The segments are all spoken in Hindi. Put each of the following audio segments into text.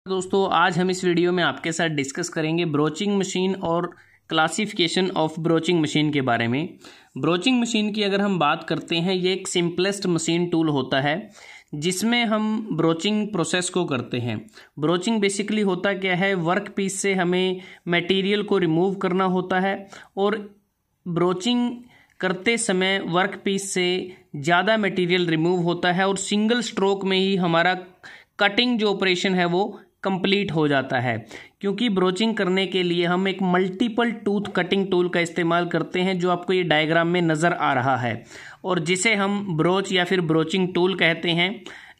दोस्तों आज हम इस वीडियो में आपके साथ डिस्कस करेंगे ब्रोचिंग मशीन और क्लासिफिकेशन ऑफ ब्रोचिंग मशीन के बारे में। ब्रोचिंग मशीन की अगर हम बात करते हैं, ये एक सिंपलेस्ट मशीन टूल होता है जिसमें हम ब्रोचिंग प्रोसेस को करते हैं। ब्रोचिंग बेसिकली होता क्या है, वर्क पीस से हमें मटेरियल को रिमूव करना होता है और ब्रोचिंग करते समय वर्क पीस से ज़्यादा मटेरियल रिमूव होता है और सिंगल स्ट्रोक में ही हमारा कटिंग जो ऑपरेशन है वो कंप्लीट हो जाता है। क्योंकि ब्रोचिंग करने के लिए हम एक मल्टीपल टूथ कटिंग टूल का इस्तेमाल करते हैं, जो आपको ये डायग्राम में नज़र आ रहा है और जिसे हम ब्रोच या फिर ब्रोचिंग टूल कहते हैं।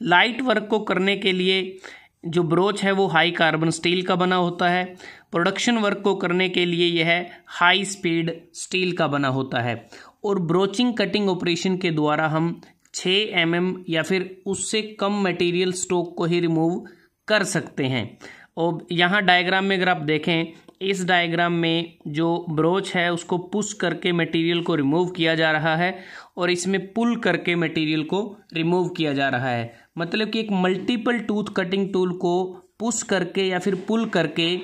लाइट वर्क को करने के लिए जो ब्रोच है वो हाई कार्बन स्टील का बना होता है। प्रोडक्शन वर्क को करने के लिए यह हाई स्पीड स्टील का बना होता है और ब्रोचिंग कटिंग ऑपरेशन के द्वारा हम 6 mm या फिर उससे कम मटेरियल स्टॉक को ही रिमूव कर सकते हैं। और यहाँ डायग्राम में अगर आप देखें, इस डायग्राम में जो ब्रोच है उसको पुश करके मटेरियल को रिमूव किया जा रहा है और इसमें पुल करके मटेरियल को रिमूव किया जा रहा है। मतलब कि एक मल्टीपल टूथ कटिंग टूल को पुश करके या फिर पुल करके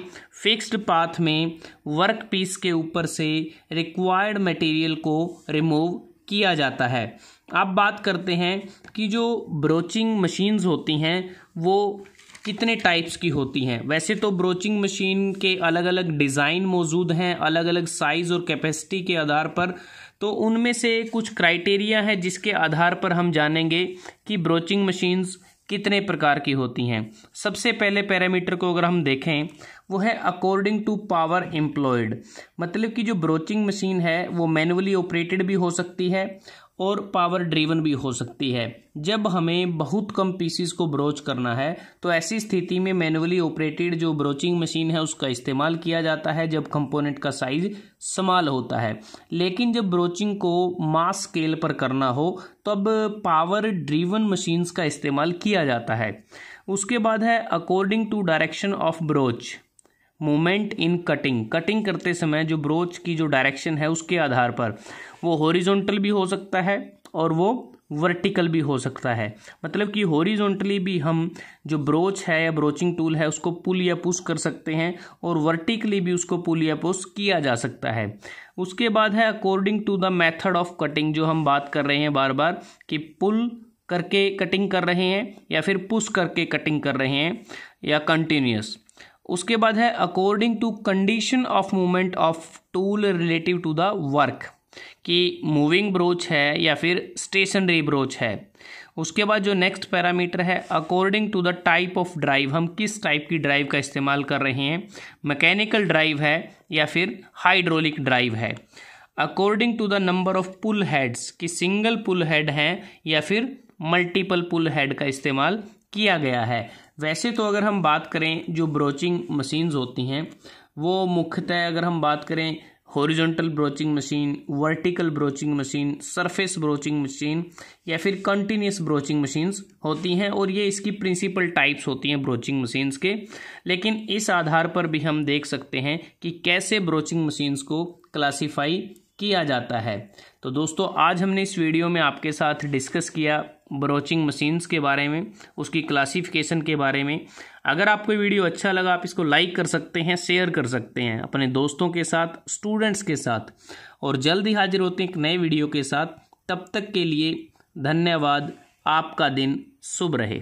फिक्स्ड पाथ में वर्क पीस के ऊपर से रिक्वायर्ड मटेरियल को रिमूव किया जाता है। अब बात करते हैं कि जो ब्रोचिंग मशीन्स होती हैं वो कितने टाइप्स की होती हैं। वैसे तो ब्रोचिंग मशीन के अलग अलग डिज़ाइन मौजूद हैं, अलग अलग साइज़ और कैपेसिटी के आधार पर। तो उनमें से कुछ क्राइटेरिया है जिसके आधार पर हम जानेंगे कि ब्रोचिंग मशीन्स कितने प्रकार की होती हैं। सबसे पहले पैरामीटर को अगर हम देखें, वो है अकॉर्डिंग टू पावर एम्प्लॉयड। मतलब कि जो ब्रोचिंग मशीन है वो मैनुअली ऑपरेटेड भी हो सकती है और पावर ड्रिवन भी हो सकती है। जब हमें बहुत कम पीसीस को ब्रोच करना है तो ऐसी स्थिति में मैनुअली ऑपरेटेड जो ब्रोचिंग मशीन है उसका इस्तेमाल किया जाता है जब कंपोनेंट का साइज स्मॉल होता है। लेकिन जब ब्रोचिंग को मास स्केल पर करना हो तब पावर ड्रिवन मशीन्स का इस्तेमाल किया जाता है। उसके बाद है according to direction of broach movement in cutting. Cutting करते समय जो ब्रोच की जो डायरेक्शन है उसके आधार पर वो हॉरिजॉन्टल भी हो सकता है और वो वर्टिकल भी हो सकता है। मतलब कि हॉरिजॉन्टली भी हम जो ब्रोच है या ब्रोचिंग टूल है उसको पुल या पुश कर सकते हैं और वर्टिकली भी उसको पुल या पुश किया जा सकता है। उसके बाद है according to the method of cutting, जो हम बात कर रहे हैं बार बार कि पुल करके कटिंग कर रहे हैं या फिर पुश करके कटिंग कर रहे हैं या कंटिन्यूस। उसके बाद है according to condition of movement of tool relative to the work, कि मूविंग ब्रोच है या फिर स्टेशनरी ब्रोच है। उसके बाद जो नेक्स्ट पैरामीटर है according to the type of drive, हम किस टाइप की ड्राइव का इस्तेमाल कर रहे हैं, मैकेनिकल ड्राइव है या फिर हाइड्रोलिक ड्राइव है। According to the number of pull heads, कि सिंगल पुल हेड है या फिर मल्टीपल पुल हेड का इस्तेमाल किया गया है। वैसे तो अगर हम बात करें जो ब्रोचिंग मशीन्स होती हैं वो मुख्यतः अगर हम बात करें horizontal broaching machine, vertical broaching machine, surface broaching machine या फिर कंटिन्यूस ब्रोचिंग मशीन्स होती हैं और ये इसकी प्रिंसिपल टाइप्स होती हैं ब्रोचिंग मशीन्स के। लेकिन इस आधार पर भी हम देख सकते हैं कि कैसे ब्रोचिंग मशीन्स को क्लासीफाई किया जाता है। तो दोस्तों आज हमने इस वीडियो में आपके साथ डिस्कस किया ब्रोचिंग मशीन्स के बारे में, उसकी क्लासिफिकेशन के बारे में। अगर आपको वीडियो अच्छा लगा आप इसको लाइक कर सकते हैं, शेयर कर सकते हैं अपने दोस्तों के साथ, स्टूडेंट्स के साथ, और जल्द ही हाजिर होते हैं एक नए वीडियो के साथ। तब तक के लिए धन्यवाद। आपका दिन शुभ रहे।